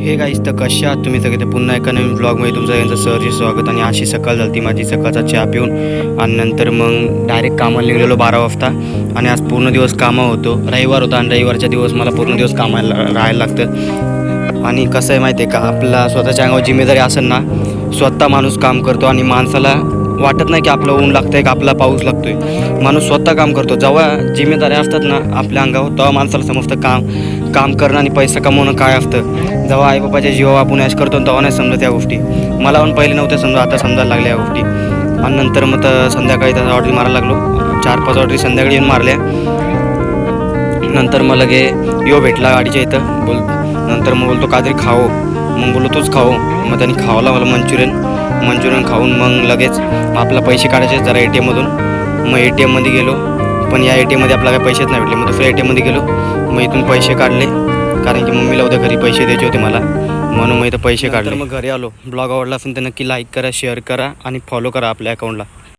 Hey guys, तर कशा आहात तुम्ही सगळे? ते पुन्हा एका नवीन ब्लॉगमध्ये तुमचं यांचं सहर्ष स्वागत. आणि अशी सकाळ झाली माझी, सकाळचा चहा पिऊन आणि नंतर मग डायरेक्ट कामाला निघलेलो 12 वाजता. आणि आज पूर्ण दिवस कामं होतो, रविवार होता आणि रविवारच्या दिवस मला पूर्ण दिवस कामाला राहायला लागतं. आणि कसं आहे माहिती आहे का, आपला स्वतःच्या अंगावर जिम्मेदारी असेल ना, स्वतः माणूस काम करतो आणि माणसाला वाटत नाही की आपलं ऊन लागतं आहे का आपला पाऊस लागतो आहे. माणूस स्वतः काम करतो. जेव्हा जिम्मेदारी असतात ना आपल्या अंगावर, तेव्हा माणसाला समजतं काम करणं आणि पैसा कमवणं काय असतं. जेव्हा आईबापाच्या जीवावर आपण ऐश करतो तेव्हा नाही समजत या गोष्टी. मला पण पहिले नव्हत्या समजा, आता समजायला लागल्या या गोष्टी. आणि नंतर मग तर संध्याकाळी त्याचा ऑर्डर मारायला लागलो. 4-5 ऑर्डरी संध्याकाळी येऊन मारल्या. नंतर मग लगे भेटला गाडीच्या इथं. नंतर मग बोलतो काहीतरी खाओ. मग बोललो तूच खाओ. मग त्यांनी खावला मला मंचुरियन खाऊन मग लगेच आपला पैसे काढायचे जरा ATMमधून. मग ATMमध्ये गेलो, पण या ATMमध्ये आपल्याला काही पैसेच नाही भेटले. मग दुसऱ्या ATMमध्ये गेलो, मग इथून पैसे काढले, कारण की मम्मीला उद्या घरी पैसे द्यायचे होते मला, म्हणून मग इथं पैसे काढले. मग घरी आलो. ब्लॉग आवडला असेल तर नक्की लाईक करा, शेअर करा आणि फॉलो करा आपल्या अकाउंटला.